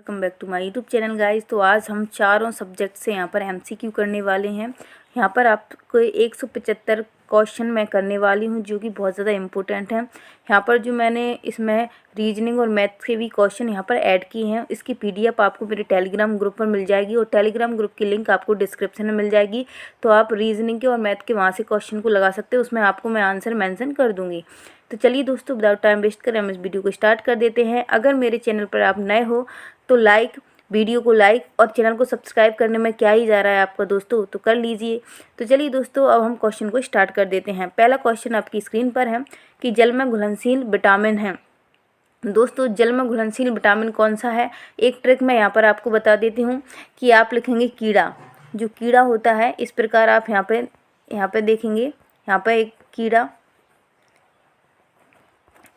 Welcome back to my YouTube channel guys. तो आज हम चारों सब्जेक्ट से यहाँ पर एमसीक्यू करने वाले हैं। यहाँ पर आपको 175 क्वेश्चन मैं करने वाली हूँ जो कि बहुत ज़्यादा इम्पोर्टेंट हैं। यहाँ पर जो मैंने इसमें रीजनिंग और मैथ के भी क्वेश्चन यहाँ पर ऐड किए हैं, इसकी पीडीएफ आपको मेरे टेलीग्राम ग्रुप पर मिल जाएगी और टेलीग्राम ग्रुप की लिंक आपको डिस्क्रिप्शन में मिल जाएगी। तो आप रीजनिंग के और मैथ के वहाँ से क्वेश्चन को लगा सकते हो, उसमें आपको मैं आंसर मेंशन कर दूँगी। तो चलिए दोस्तों, विदाउट टाइम वेस्ट करें हम इस वीडियो को स्टार्ट कर देते हैं। अगर मेरे चैनल पर आप नए हो तो वीडियो को लाइक और चैनल को सब्सक्राइब करने में क्या ही जा रहा है आपका दोस्तों, तो कर लीजिए। तो चलिए दोस्तों, अब हम क्वेश्चन को स्टार्ट कर देते हैं। पहला क्वेश्चन आपकी स्क्रीन पर है कि जल में घुलनशील विटामिन है। दोस्तों, जल में घुलनशील विटामिन कौन सा है? एक ट्रिक मैं यहाँ पर आपको बता देती हूँ कि आप लिखेंगे कीड़ा। जो कीड़ा होता है इस प्रकार आप यहाँ पे देखेंगे, यहाँ पर एक कीड़ा,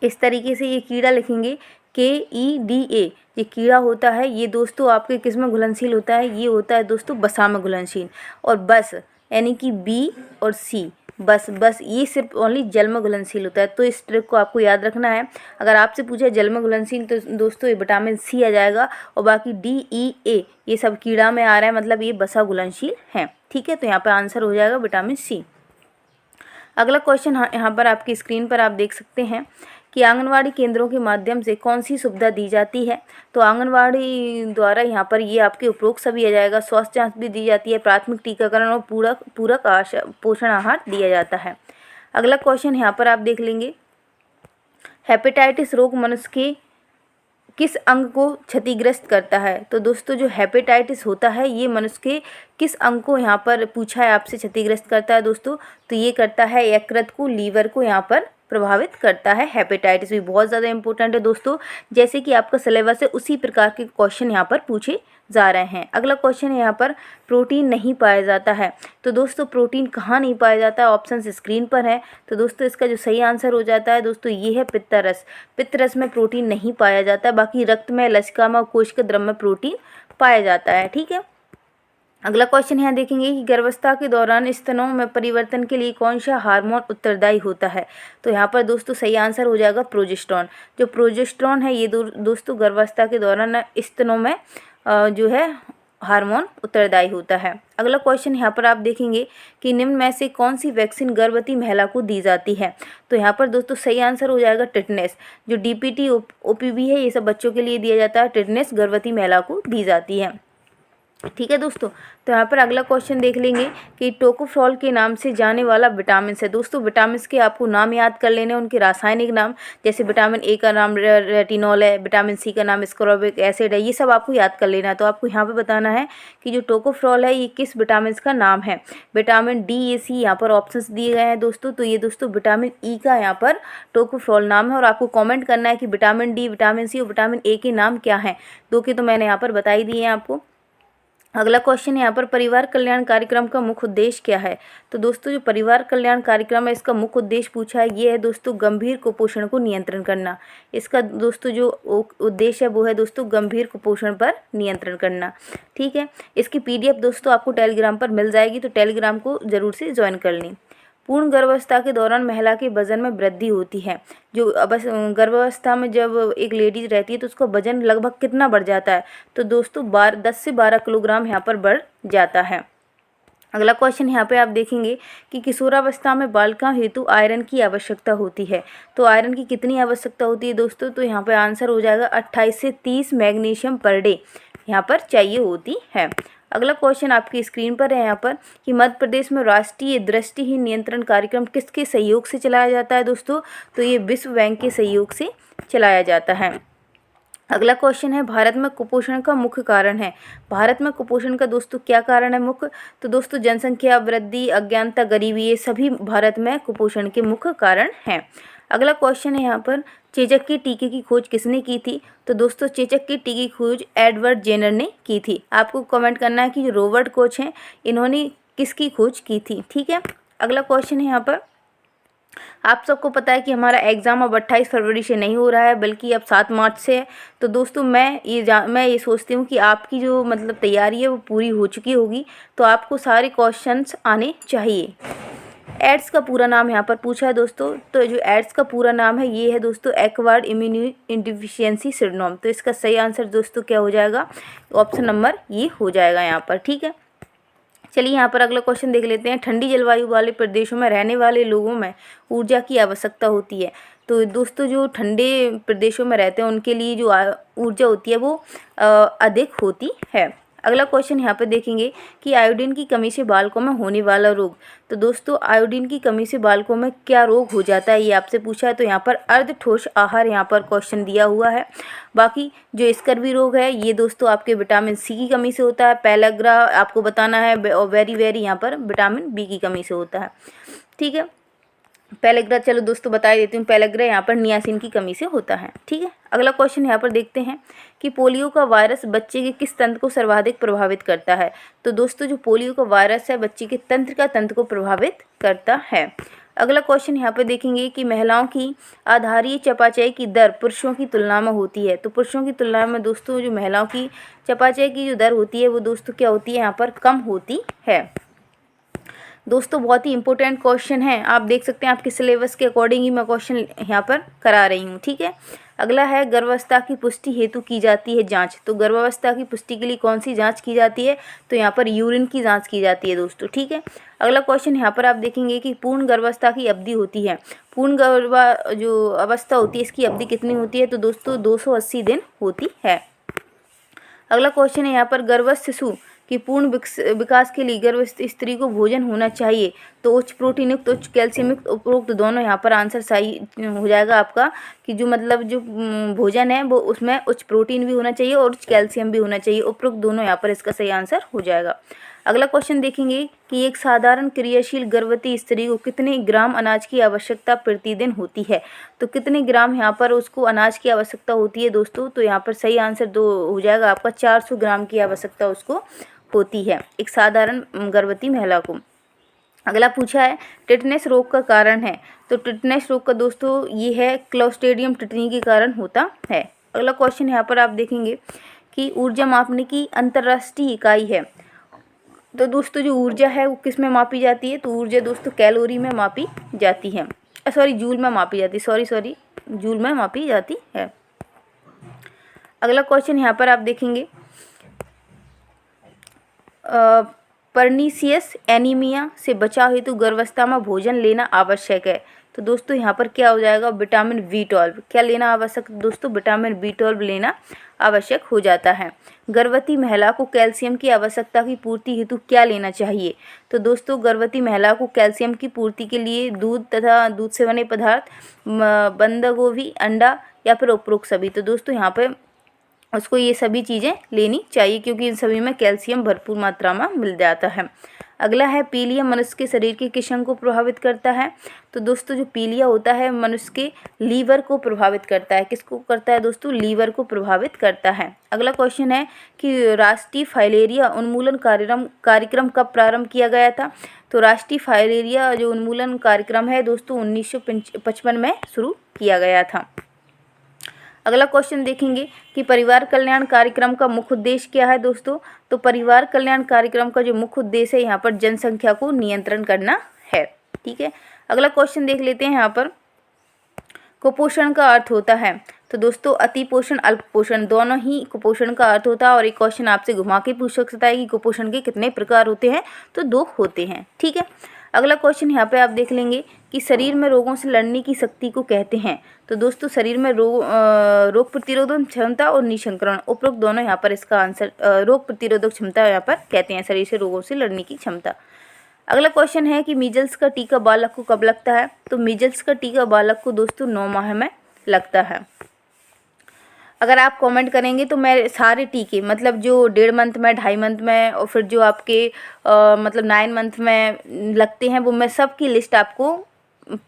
इस तरीके से ये कीड़ा लिखेंगे KEDA। ये कीड़ा होता है, ये दोस्तों आपके किस में घुलनशील होता है? ये होता है दोस्तों बसा में घुलनशील। और बस यानी कि B और C, बस ये सिर्फ ओनली जल में घुलनशील होता है। तो इस ट्रिक को आपको याद रखना है। अगर आपसे पूछा जल में घुलनशील तो दोस्तों ये विटामिन C आ जाएगा और बाकी DEA ये सब कीड़ा में आ रहा है, मतलब ये बसा घुलनशील है। ठीक है, तो यहाँ पर आंसर हो जाएगा विटामिन C। अगला क्वेश्चन यहाँ पर आपकी स्क्रीन पर आप देख सकते हैं कि आंगनवाड़ी केंद्रों के माध्यम से कौन सी सुविधा दी जाती है? तो आंगनवाड़ी द्वारा यहाँ पर ये आपके उपरोक्त सभी आ जाएगा। स्वास्थ्य जांच भी दी जाती है, प्राथमिक टीकाकरण और पूरक पोषण आहार दिया जाता है। अगला क्वेश्चन यहाँ पर आप देख लेंगे, हेपेटाइटिस रोग मनुष्य के किस अंग को क्षतिग्रस्त करता है? तो दोस्तों, जो हेपेटाइटिस होता है ये मनुष्य के किस अंग को यहाँ पर पूछा है आपसे क्षतिग्रस्त करता है दोस्तों? तो ये करता है यकृत को, लीवर को यहाँ पर प्रभावित करता है। हेपेटाइटिस भी बहुत ज़्यादा इंपॉर्टेंट है दोस्तों, जैसे कि आपका सिलेबस है उसी प्रकार के क्वेश्चन यहाँ पर पूछे जा रहे हैं। अगला क्वेश्चन है यहाँ पर, प्रोटीन नहीं पाया जाता है। तो दोस्तों, प्रोटीन कहाँ नहीं पाया जाता है? ऑप्शन स्क्रीन पर है। तो दोस्तों, इसका जो सही आंसर हो जाता है दोस्तों ये है पित्तरस। पित्तरस में प्रोटीन नहीं पाया जाता, बाकी रक्त में, लसिका में और कोशिका द्रव में प्रोटीन पाया जाता है। ठीक है, अगला क्वेश्चन यहाँ देखेंगे कि गर्भावस्था के दौरान स्तनों में परिवर्तन के लिए कौन सा हार्मोन उत्तरदायी होता है? तो यहाँ पर दोस्तों सही आंसर हो जाएगा प्रोजेस्टेरोन। जो प्रोजेस्टेरोन है ये दोस्तों गर्भावस्था के दौरान स्तनों में जो है हार्मोन उत्तरदायी होता है। अगला क्वेश्चन यहाँ पर आप देखेंगे कि निम्न में से कौन सी वैक्सीन गर्भवती महिला को दी जाती है? तो यहाँ पर दोस्तों सही आंसर हो जाएगा टिटनेस। जो DPT OPV है ये सब बच्चों के लिए दिया जाता है, टिटनेस गर्भवती महिला को दी जाती है। ठीक है दोस्तों, तो यहाँ पर अगला क्वेश्चन देख लेंगे कि टोकोफेरॉल के नाम से जाने वाला विटामिन है। दोस्तों, विटामिन के आपको नाम याद कर लेने, उनके रासायनिक नाम, जैसे विटामिन A का नाम रेटिनॉल है, विटामिन C का नाम स्कोर्बिक एसिड है, ये सब आपको याद कर लेना है। तो आपको यहाँ पे बताना है कि जो टोकोफेरॉल है ये किस विटामिन का नाम है। विटामिन D, A, C यहाँ पर ऑप्शन दिए गए हैं दोस्तों। तो ये दोस्तों विटामिन E का यहाँ पर टोकोफेरॉल नाम है और आपको कॉमेंट करना है कि विटामिन D, विटामिन C और विटामिन A के नाम क्या हैं। दो के तो मैंने यहाँ पर बता ही दिए हैं आपको। अगला क्वेश्चन यहाँ पर, परिवार कल्याण कार्यक्रम का मुख्य उद्देश्य क्या है? तो दोस्तों, जो परिवार कल्याण कार्यक्रम है इसका मुख्य उद्देश्य पूछा है ये है दोस्तों गंभीर कुपोषण को नियंत्रण करना। इसका दोस्तों जो उद्देश्य है वो है दोस्तों गंभीर कुपोषण पर नियंत्रण करना। ठीक है, इसकी PDF दोस्तों आपको टेलीग्राम पर मिल जाएगी, तो टेलीग्राम को ज़रूर से ज्वाइन कर लें। पूर्ण गर्भावस्था के दौरान महिला के वजन में वृद्धि होती है। जो गर्भावस्था में जब एक लेडीज रहती है तो उसका वजन लगभग कितना बढ़ जाता है? तो दोस्तों 10 से 12 किलोग्राम यहाँ पर बढ़ जाता है। अगला क्वेश्चन यहाँ पे आप देखेंगे कि किशोरावस्था में बालिका हेतु आयरन की आवश्यकता होती है। तो आयरन की कितनी आवश्यकता होती है दोस्तों? तो यहाँ पे आंसर हो जाएगा 28 से 30 मैग्नीशियम पर डे यहाँ पर चाहिए होती है। अगला क्वेश्चन आपकी स्क्रीन पर है यहाँ पर कि मध्य प्रदेश में राष्ट्रीय दृष्टिहीन नियंत्रण कार्यक्रम किसके सहयोग से चलाया जाता है दोस्तों? तो ये विश्व बैंक के सहयोग से चलाया जाता है। अगला क्वेश्चन है, भारत में कुपोषण का मुख्य कारण है। भारत में कुपोषण का दोस्तों क्या कारण है मुख्य? तो दोस्तों जनसंख्या वृद्धि, अज्ञानता, गरीबी, ये सभी भारत में कुपोषण के मुख्य कारण हैं। अगला क्वेश्चन है यहाँ पर, चेचक के टीके की खोज किसने की थी? तो दोस्तों चेचक के टीके की खोज एडवर्ड जेनर ने की थी। आपको कमेंट करना है कि जो रॉबर्ट कोच हैं इन्होंने किसकी खोज की थी। ठीक है, अगला क्वेश्चन है यहाँ पर, आप सबको पता है कि हमारा एग्ज़ाम अब 28 फरवरी से नहीं हो रहा है बल्कि अब 7 मार्च से है। तो दोस्तों मैं ये सोचती हूँ कि आपकी जो तैयारी है वो पूरी हो चुकी होगी, तो आपको सारे क्वेश्चंस आने चाहिए। एड्स का पूरा नाम यहाँ पर पूछा है दोस्तों, तो जो एड्स का पूरा नाम है ये है दोस्तों एक्वायर्ड इम्यूनो डिफिशियंसी सिंड्रोम। तो इसका सही आंसर दोस्तों क्या हो जाएगा, ऑप्शन नंबर ये हो जाएगा यहाँ पर। ठीक है, चलिए यहाँ पर अगला क्वेश्चन देख लेते हैं। ठंडी जलवायु वाले प्रदेशों में रहने वाले लोगों में ऊर्जा की आवश्यकता होती है। तो दोस्तों जो ठंडे प्रदेशों में रहते हैं उनके लिए जो ऊर्जा होती है वो अधिक होती है। अगला क्वेश्चन यहाँ पे देखेंगे कि आयोडीन की कमी से बालकों में होने वाला रोग। तो दोस्तों आयोडीन की कमी से बालकों में क्या रोग हो जाता है ये आपसे पूछा है। तो यहाँ पर अर्ध ठोस आहार यहाँ पर क्वेश्चन दिया हुआ है। बाकी जो स्कर्वी रोग है ये दोस्तों आपके विटामिन सी की कमी से होता है। पेलाग्रा आपको बताना है, और वेरी यहाँ पर विटामिन बी की कमी से होता है। ठीक है, पेलेग्रा चलो दोस्तों बता देती हूँ, पेलेग्रा यहाँ पर नियासिन की कमी से होता है। ठीक है, अगला क्वेश्चन यहाँ पर देखते हैं कि पोलियो का वायरस बच्चे के किस तंत्र को सर्वाधिक प्रभावित करता है। तो दोस्तों जो पोलियो का वायरस है बच्चे के तंत्र को प्रभावित करता है। अगला क्वेश्चन यहाँ पे देखेंगे कि महिलाओं की आधारीय चयापचय की दर पुरुषों की तुलना में होती है। तो पुरुषों की तुलना में दोस्तों जो महिलाओं की चयापचय की जो दर होती है वो दोस्तों क्या होती है, यहाँ पर कम होती है। दोस्तों बहुत ही इंपॉर्टेंट क्वेश्चन है, आप देख सकते हैं आपके सिलेबस के अकॉर्डिंग ही मैं क्वेश्चन यहाँ पर करा रही हूँ। ठीक है, अगला है गर्भावस्था की पुष्टि हेतु की जाती है जांच। तो गर्भावस्था की पुष्टि के लिए कौन सी जांच की जाती है, तो यहाँ पर यूरिन की जांच की जाती है दोस्तों। ठीक है, अगला क्वेश्चन यहाँ पर आप देखेंगे कि पूर्ण गर्भावस्था की अवधि होती है। पूर्ण जो अवस्था होती है इसकी अवधि कितनी होती है, तो दोस्तों 280 दिन होती है। अगला क्वेश्चन है यहाँ पर गर्भस्थ शिशु कि पूर्ण विकास के लिए गर्भस्थ स्त्री को भोजन होना चाहिए। तो उच्च प्रोटीन युक्त, उच्च कैल्शियम युक्त, उपरोक्त दोनों यहाँ पर आंसर सही हो जाएगा आपका कि जो मतलब जो भोजन है वो उसमें उच्च प्रोटीन भी होना चाहिए और उच्च कैल्शियम भी होना चाहिए। उपरोक्त दोनों यहाँ पर इसका सही आंसर हो जाएगा। अगला क्वेश्चन देखेंगे कि एक साधारण क्रियाशील गर्भवती स्त्री को कितने ग्राम अनाज की आवश्यकता प्रतिदिन होती है। तो कितने ग्राम यहाँ पर उसको अनाज की आवश्यकता होती है दोस्तों, तो यहाँ पर सही आंसर दो हो जाएगा आपका 400 ग्राम की आवश्यकता उसको होती है एक साधारण गर्भवती महिला को। अगला पूछा है टिटनेस रोग का कारण है। तो टिटनेस रोग का दोस्तों ये है क्लोस्ट्रीडियम टिटनी के कारण होता है। अगला क्वेश्चन यहाँ पर आप देखेंगे कि ऊर्जा मापने की अंतर्राष्ट्रीय इकाई है। तो दोस्तों जो ऊर्जा है वो किस में मापी जाती है, तो ऊर्जा दोस्तों कैलोरी में मापी जाती है, जूल में मापी जाती है, जूल में मापी जाती है। अगला क्वेश्चन यहाँ पर आप देखेंगे पर्नीशियस एनीमिया से बचाव हेतु गर्भावस्था में भोजन लेना आवश्यक है। तो दोस्तों यहाँ पर क्या हो जाएगा, विटामिन B12 क्या लेना आवश्यक दोस्तों, विटामिन B12 लेना आवश्यक हो जाता है। गर्भवती महिला को कैल्शियम की आवश्यकता की पूर्ति हेतु क्या लेना चाहिए। तो दोस्तों गर्भवती महिला को कैल्शियम की पूर्ति के लिए दूध तथा दूध से बने पदार्थ, बंद गोभी, अंडा या फिर उपरोक्त सभी। तो दोस्तों यहाँ पे उसको ये सभी चीज़ें लेनी चाहिए क्योंकि इन सभी में कैल्शियम भरपूर मात्रा में मिल जाता है। अगला है पीलिया मनुष्य के शरीर के किस अंग को प्रभावित करता है। तो दोस्तों जो पीलिया होता है मनुष्य के लीवर को प्रभावित करता है। किसको करता है दोस्तों, लीवर को प्रभावित करता है। अगला क्वेश्चन है कि राष्ट्रीय फाइलेरिया उन्मूलन कार्यक्रम कब प्रारंभ किया गया था। तो राष्ट्रीय फाइलेरिया जो उन्मूलन कार्यक्रम है दोस्तों 1955 में शुरू किया गया था। अगला क्वेश्चन देखेंगे कि परिवार कल्याण कार्यक्रम का मुख्य उद्देश्य क्या है दोस्तों। तो परिवार कल्याण कार्यक्रम का जो मुख्य उद्देश्य है यहाँ पर जनसंख्या को नियंत्रण करना है। ठीक है, अगला क्वेश्चन देख लेते हैं। यहाँ पर कुपोषण का अर्थ होता है। तो दोस्तों अतिपोषण अल्पपोषण दोनों ही कुपोषण का अर्थ होता है। और एक क्वेश्चन आपसे घुमा के पूछ सकता है कि कुपोषण के कितने प्रकार होते हैं, तो 2 होते हैं। ठीक है, अगला क्वेश्चन यहाँ पे आप देख लेंगे कि शरीर में रोगों से लड़ने की शक्ति को कहते हैं। तो दोस्तों शरीर में रोग प्रतिरोधक क्षमता और निशंकरण उपरोक्त दोनों यहाँ पर इसका आंसर रोग प्रतिरोधक क्षमता यहाँ पर कहते हैं, शरीर से रोगों से लड़ने की क्षमता। अगला क्वेश्चन है कि मीजल्स का टीका बालक को कब लगता है। तो मीजल्स का टीका बालक को दोस्तों 9 माह में लगता है। अगर आप कमेंट करेंगे तो मैं सारे टीके मतलब जो 1.5 मंथ में, 2.5 मंथ में और फिर जो आपके मतलब 9 मंथ में लगते हैं वो मैं सब की लिस्ट आपको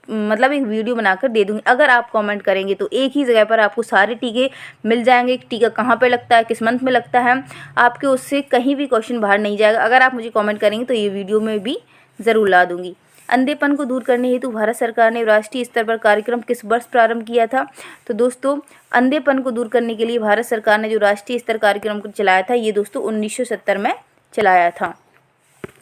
मतलब एक वीडियो बनाकर दे दूँगी। अगर आप कमेंट करेंगे तो एक ही जगह पर आपको सारे टीके मिल जाएंगे। टीका कहाँ पे लगता है, किस मंथ में लगता है, आपके उससे कहीं भी क्वेश्चन बाहर नहीं जाएगा। अगर आप मुझे कमेंट करेंगे तो ये वीडियो में भी ज़रूर ला दूँगी। अंधेपन को दूर करने हेतु भारत सरकार ने राष्ट्रीय स्तर पर कार्यक्रम किस वर्ष प्रारंभ किया था। तो दोस्तों अंधेपन को दूर करने के लिए भारत सरकार ने जो राष्ट्रीय स्तर कार्यक्रम को चलाया था ये दोस्तों 1970 में चलाया था।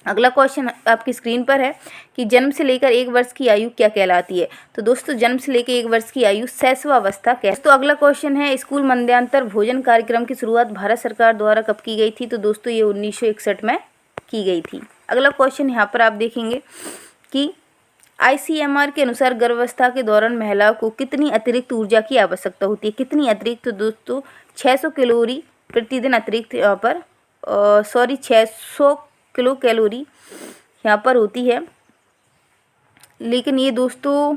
अगला क्वेश्चन आपकी स्क्रीन पर है कि जन्म से लेकर 1 वर्ष की आयु क्या कहलाती है। तो दोस्तों जन्म से लेकर 1 वर्ष की आयु शैशवावस्था कहलाती है। तो अगला क्वेश्चन है स्कूल मध्यांतर भोजन कार्यक्रम की शुरुआत भारत सरकार द्वारा कब की गई थी। तो दोस्तों ये 1961 में की गई थी। अगला क्वेश्चन यहाँ पर आप देखेंगे कि ICMR के अनुसार गर्भावस्था के दौरान महिलाओं को कितनी अतिरिक्त ऊर्जा की आवश्यकता होती है। कितनी अतिरिक्त, तो दोस्तों 600 कैलोरी प्रतिदिन अतिरिक्त यहाँ पर 600 किलो कैलोरी यहाँ पर होती है। लेकिन ये दोस्तों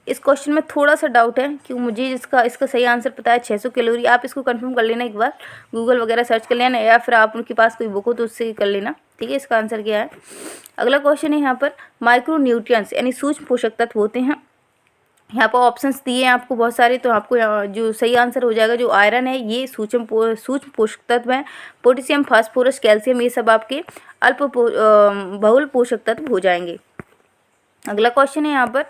इस क्वेश्चन में थोड़ा सा डाउट है कि मुझे इसका सही आंसर पता है 600 कैलोरी। आप इसको कंफर्म कर लेना, एक बार गूगल वगैरह सर्च कर लेना, या फिर आप उनके पास कोई बुक हो तो उससे कर लेना। ठीक है, इसका आंसर क्या है। अगला क्वेश्चन है यहाँ पर माइक्रो न्यूट्रिएंट्स यानी सूक्ष्म पोषक तत्व होते हैं। यहाँ पर ऑप्शंस दिए हैं आपको बहुत सारे, तो आपको जो सही आंसर हो जाएगा जो आयरन है ये सूक्ष्म पोषक तत्व है। पोटेशियम, फास्फोरस, कैल्शियम ये सब आपके बहुल पोषक तत्व हो जाएंगे। अगला क्वेश्चन है यहाँ पर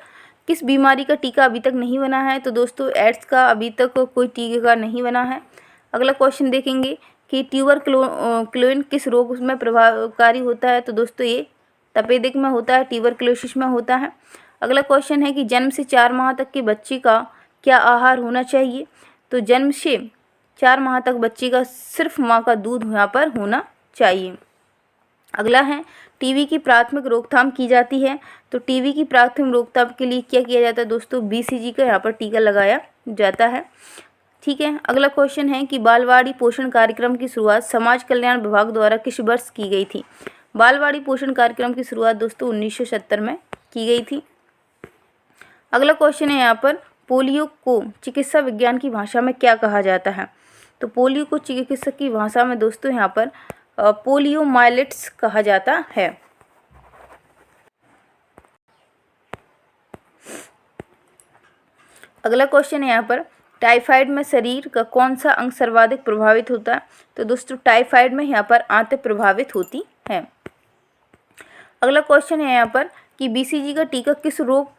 किस बीमारी का टीका अभी तक नहीं बना है। तो दोस्तों एड्स का अभी तक कोई टीका नहीं बना है। अगला क्वेश्चन देखेंगे कि ट्यूबरक्लोसिस किस रोग में प्रभावकारी होता है। तो दोस्तों ये तपेदिक में होता है, ट्यूबरक्लोसिस में होता है। अगला क्वेश्चन है कि जन्म से 4 माह तक के बच्चे का क्या आहार होना चाहिए। तो जन्म से 4 माह तक बच्चे का सिर्फ माँ का दूध यहाँ पर होना चाहिए। अगला है टीबी की प्राथमिक रोकथाम की जाती है। तो टीबी की प्राथमिक रोकथाम के लिए क्या किया जाता है दोस्तों, BCG का यहाँ पर टीका लगाया जाता है। ठीक है, अगला क्वेश्चन है कि बालवाड़ी पोषण कार्यक्रम की शुरुआत समाज कल्याण विभाग द्वारा किस वर्ष की गई थी। बालवाड़ी पोषण कार्यक्रम की शुरुआत दोस्तों 1970 में की गई थी। अगला क्वेश्चन है यहाँ पर पोलियो को चिकित्सा विज्ञान की भाषा में क्या कहा जाता है। तो पोलियो को चिकित्सक की भाषा में दोस्तों यहाँ पर पोलियोमाइलिटिस कहा जाता है। अगला क्वेश्चन है यहाँ पर टाइफाइड में शरीर का कौन सा अंग सर्वाधिक प्रभावित होता है। तो दोस्तों टाइफाइड में यहाँ पर आंतें प्रभावित होती हैं। अगला क्वेश्चन है यहाँ पर कि BCG का टीका किस रोग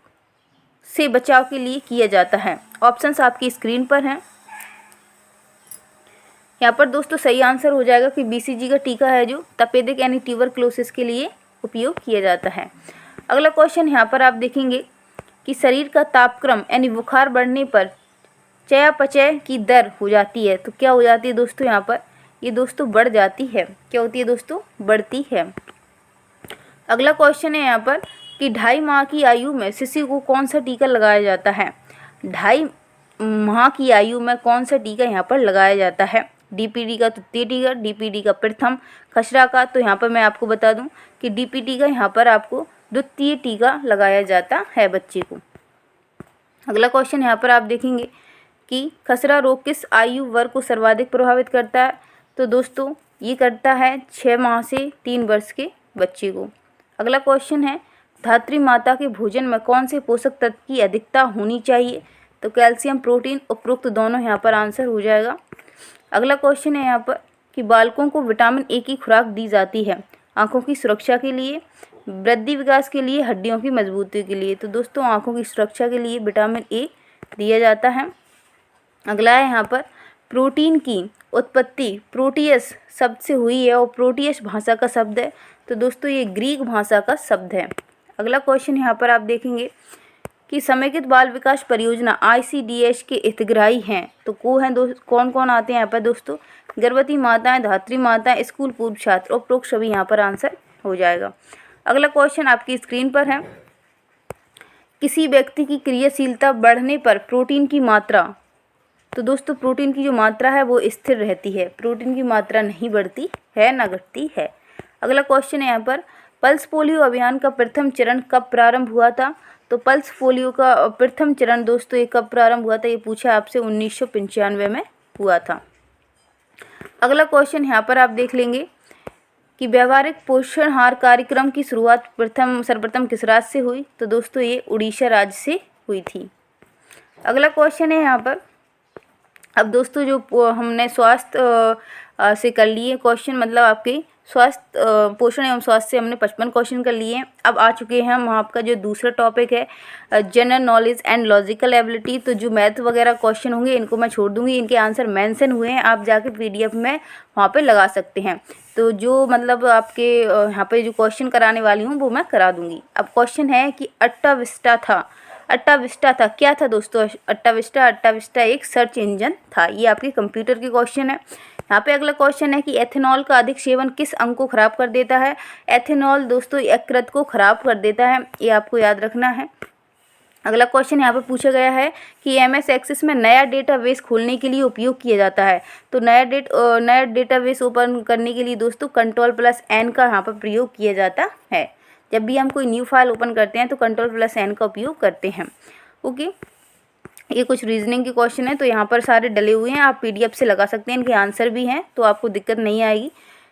से बचाव के लिए किया जाता है। ऑप्शंस आपकी स्क्रीन पर हैं। यहाँ पर दोस्तों सही आंसर हो जाएगा कि BCG का टीका है जो तपेदिक यानी ट्यूबरक्लोसिस के लिए उपयोग किया जाता है। अगला क्वेश्चन यहाँ पर आप देखेंगे कि शरीर का तापक्रम यानी बुखार बढ़ने पर चयापचय की दर हो जाती है। तो क्या हो जाती है दोस्तों, यहाँ पर ये दोस्तों बढ़ जाती है। क्या होती है दोस्तों, बढ़ती है। अगला क्वेश्चन है यहाँ पर कि 2.5 माह की आयु में शिशु को कौन सा टीका लगाया जाता है। 2.5 माह की आयु में कौन सा टीका यहाँ पर लगाया जाता है। DPT का तृतीय टीका, DPT का प्रथम, खसरा का। तो यहाँ पर मैं आपको बता दूं कि DPT का यहाँ पर आपको द्वितीय टीका लगाया जाता है बच्चे को। अगला क्वेश्चन यहाँ पर आप देखेंगे कि खसरा रोग किस आयु वर्ग को सर्वाधिक प्रभावित करता है। तो दोस्तों ये करता है 6 माह से 3 वर्ष के बच्चे को। अगला क्वेश्चन है धात्री माता के भोजन में कौन से पोषक तत्व की अधिकता होनी चाहिए। तो कैल्शियम, प्रोटीन, उपरोक्त दोनों यहाँ पर आंसर हो जाएगा। अगला क्वेश्चन है यहाँ पर कि बालकों को विटामिन A की खुराक दी जाती है आँखों की सुरक्षा के लिए, वृद्धि विकास के लिए, हड्डियों की मजबूती के लिए। तो दोस्तों आँखों की सुरक्षा के लिए विटामिन A दिया जाता है। अगला है यहाँ पर प्रोटीन की उत्पत्ति प्रोटियस शब्द से हुई है और प्रोटियस भाषा का शब्द है। तो दोस्तों ये ग्रीक भाषा का शब्द है। अगला क्वेश्चन यहाँ पर आप देखेंगे कि समेकित बाल विकास परियोजना ICDS के हितग्राही हैं। तो कौन कौन आते हैं यहाँ पर दोस्तों, गर्भवती माताएं, धात्री माताएं, स्कूल पूर्व छात्र, उपरोक्त सभी यहाँ पर आंसर हो जाएगा। अगला क्वेश्चन आपकी स्क्रीन पर है किसी व्यक्ति की क्रियाशीलता बढ़ने पर प्रोटीन की मात्रा। तो दोस्तों प्रोटीन की जो मात्रा है वो स्थिर रहती है, प्रोटीन की मात्रा नहीं बढ़ती है ना घटती है। अगला क्वेश्चन है यहाँ पर पल्स पोलियो अभियान का प्रथम चरण कब प्रारंभ हुआ था। तो पल्स पोलियो का प्रथम चरण दोस्तों ये कब प्रारंभ हुआ था, ये पूछा आपसे 1995 में हुआ था। अगला क्वेश्चन यहाँ पर आप देख लेंगे कि व्यावहारिक पोषणाहार कार्यक्रम की शुरुआत सर्वप्रथम किस राज्य से हुई। तो दोस्तों ये उड़ीसा राज्य से हुई थी। अगला क्वेश्चन है यहाँ पर अब दोस्तों जो हमने स्वास्थ्य से कर लिए क्वेश्चन, मतलब आपके स्वास्थ्य पोषण एवं स्वास्थ्य से हमने 55 क्वेश्चन कर लिए हैं। अब आ चुके हैं हम आपका जो दूसरा टॉपिक है general knowledge and logical ability. तो जो मैथ वगैरह क्वेश्चन होंगे इनको मैं छोड़ दूंगी, इनके आंसर मेंशन हुए हैं, आप जाके PDF में वहाँ पे लगा सकते हैं। तो जो मतलब आपके यहाँ पे जो क्वेश्चन कराने वाली हूँ वो मैं करा दूंगी। अब क्वेश्चन है कि अट्टा विस्टा था क्या था दोस्तों? अट्टा विस्टा एक सर्च इंजन था। ये आपके कंप्यूटर के क्वेश्चन है। यहाँ पे अगला क्वेश्चन है कि एथेनॉल का अधिक सेवन किस अंग को खराब कर देता है? एथेनॉल दोस्तों यकृत को खराब कर देता है, ये आपको याद रखना है। अगला क्वेश्चन यहाँ पे पूछा गया है कि MS एक्सेस में नया डेटाबेस खोलने के लिए उपयोग किया जाता है। तो नया डेटाबेस ओपन करने के लिए दोस्तों Ctrl+N का यहाँ पर प्रयोग किया जाता है। जब भी हम कोई न्यू फाइल ओपन करते हैं तो Ctrl+N का उपयोग करते हैं। ओके, ये कुछ रीजनिंग के क्वेश्चन है, तो यहाँ पर सारे डले हुए हैं, आप PDF से लगा सकते हैं, इनके आंसर भी हैं, तो आपको दिक्कत नहीं आएगी।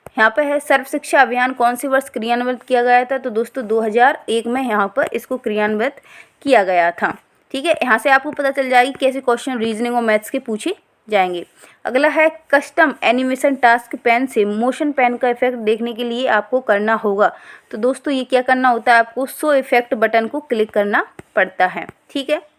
यहाँ पे है सर्व शिक्षा अभियान कौन से वर्ष क्रियान्वित किया गया था? तो दोस्तों 2001 में यहाँ पर इसको क्रियान्वित किया गया था। ठीक है, यहाँ से आपको पता चल जाएगी कैसे क्वेश्चन रीजनिंग और मैथ्स के पूछे जाएंगे। अगला है कस्टम एनिमेशन टास्क पेन से मोशन पेन का इफेक्ट देखने के लिए आपको करना होगा। तो दोस्तों ये क्या करना होता है? आपको शो इफेक्ट बटन को क्लिक करना पड़ता है। ठीक है,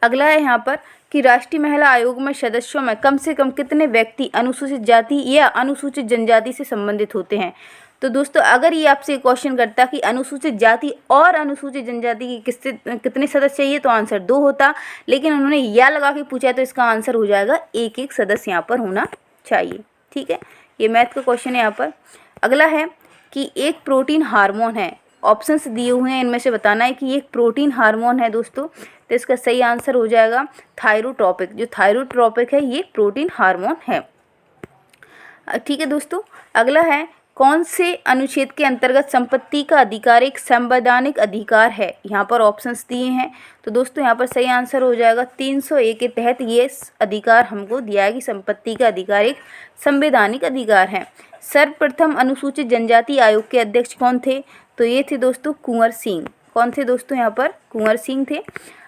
अगला है यहाँ पर कि राष्ट्रीय महिला आयोग में सदस्यों में कम से कम कितने व्यक्ति अनुसूचित जाति या अनुसूचित जनजाति से संबंधित होते हैं? तो दोस्तों अगर ये आपसे क्वेश्चन करता कि अनुसूचित जाति और अनुसूचित जनजाति की कितने सदस्य चाहिए तो आंसर 2 होता, लेकिन उन्होंने या लगा के पूछा तो इसका आंसर हो जाएगा 1-1 सदस्य यहाँ पर होना चाहिए। ठीक है, ये मैथ का क्वेश्चन है यहाँ पर। अगला है कि एक प्रोटीन हार्मोन है, ऑप्शंस दिए हुए हैं, इनमें से बताना है कि एक प्रोटीन हार्मोन है दोस्तों, तो इसका सही आंसर हो जाएगा थायरोट्रोपिक। जो थायरोट्रोपिक है ये प्रोटीन हार्मोन है। ठीक है दोस्तों, अगला है कौन से अनुच्छेद के अंतर्गत संपत्ति का अधिकार एक संवैधानिक अधिकार है? यहाँ पर ऑप्शंस दिए हैं, तो दोस्तों यहाँ पर सही आंसर हो जाएगा 301 के तहत ये अधिकार हमको दिया है कि संपत्ति का अधिकार एक संवैधानिक अधिकार है। सर्वप्रथम अनुसूचित जनजाति आयोग के अध्यक्ष कौन थे? तो ये थे दोस्तों कुंवर सिंह। कौन थे दोस्तों? यहाँ पर कुंवर सिंह थे।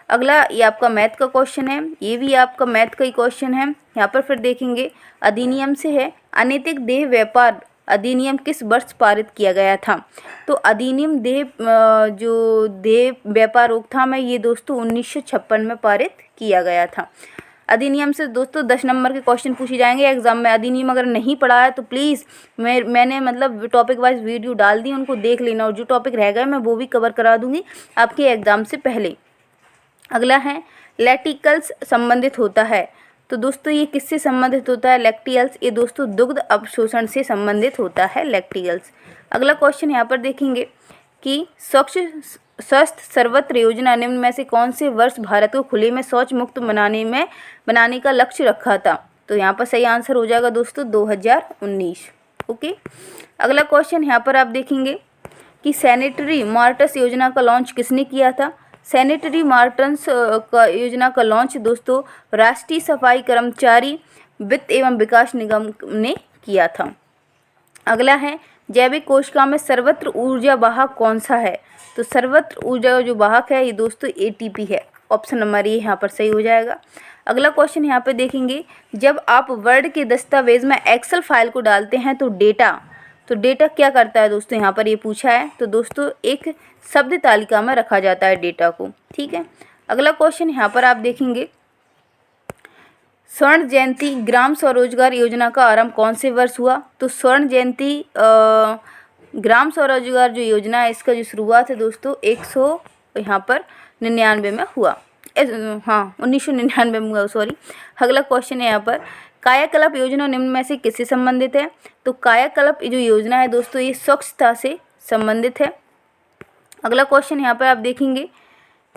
अगला ये आपका मैथ का क्वेश्चन है, ये भी आपका मैथ का ही क्वेश्चन है। यहाँ पर फिर देखेंगे अधिनियम से है, अनैतिक देह व्यापार अधिनियम किस वर्ष पारित किया गया था? तो अधिनियम जो देह व्यापार रोकथाम है ये दोस्तों 1956 में पारित किया गया था। अधिनियम से दोस्तों 10 नंबर के क्वेश्चन पूछे जाएंगे एग्जाम में। अधिनियम अगर नहीं पढ़ा है तो प्लीज़ मैंने मतलब टॉपिक वाइज वीडियो डाल दी, उनको देख लेना, और जो टॉपिक रह गए मैं वो भी कवर करा दूंगी आपके एग्ज़ाम से पहले। अगला है लैक्टिकल्स संबंधित होता है, तो दोस्तों ये किससे संबंधित होता है? लैक्टिकल्स, ये दोस्तों दुग्ध अवशोषण से संबंधित होता है लैक्टिकल्स। अगला क्वेश्चन यहाँ पर देखेंगे कि स्वच्छ स्वस्थ सर्वत्र योजना निम्न में से कौन से वर्ष भारत को खुले में शौच मुक्त बनाने का लक्ष्य रखा था? तो यहाँ पर सही आंसर हो जाएगा दोस्तों 2019। ओके, अगला क्वेश्चन यहाँ पर आप देखेंगे कि सैनिटरी मार्टस योजना का लॉन्च किसने किया था? सैनिटरी मार्टस का योजना का लॉन्च दोस्तों राष्ट्रीय सफाई कर्मचारी वित्त एवं विकास निगम ने किया था। अगला है जैविक कोशिका में सर्वत्र ऊर्जा वाहक कौन सा है? तो सर्वत्र ऊर्जा जो वाहक है ये दोस्तों ATP है। ऑप्शन नंबर ये यहाँ पर सही हो जाएगा। अगला क्वेश्चन यहाँ पे देखेंगे, जब आप वर्ड के दस्तावेज में एक्सेल फाइल को डालते हैं तो डेटा क्या करता है दोस्तों? यहाँ पर ये पूछा है, तो दोस्तों एक शब्द तालिका में रखा जाता है डेटा को। ठीक है, अगला क्वेश्चन यहाँ पर आप देखेंगे, स्वर्ण जयंती ग्राम स्वरोजगार योजना का आरंभ कौन से वर्ष हुआ? तो स्वर्ण जयंती ग्राम स्वरोजगार जो योजना है इसका जो शुरुआत है दोस्तों 1999 में हुआ। 1999 में हुआ, सॉरी। अगला क्वेश्चन है यहाँ पर, कायाकल्प योजना निम्न में से किससे संबंधित है? तो कायाकल्प जो योजना है दोस्तों ये स्वच्छता से संबंधित है। अगला क्वेश्चन यहाँ पर आप देखेंगे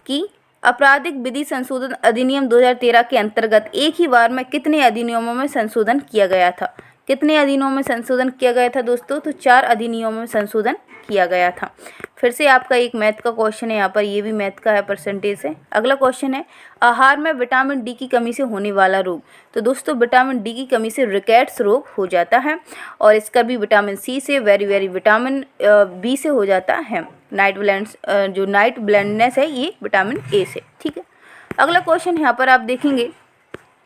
कि आपराधिक विधि संशोधन अधिनियम 2013 के अंतर्गत एक ही बार में कितने अधिनियमों में संशोधन किया गया था? कितने अधिनियमों में संशोधन किया गया था दोस्तों? तो 4 अधिनियमों में संशोधन किया गया था। फिर से आपका एक मैथ का क्वेश्चन है यहाँ पर, ये भी मैथ का है, परसेंटेज है। अगला क्वेश्चन है, आहार में विटामिन डी की कमी से होने वाला रोग। तो दोस्तों विटामिन डी की कमी से रिकेट्स रोग हो जाता है, और इसका भी विटामिन सी से, वेरी विटामिन बी से हो जाता है। नाइट ब्लाइंडनेस है ये विटामिन ए से। ठीक है, अगला क्वेश्चन यहाँ पर आप देखेंगे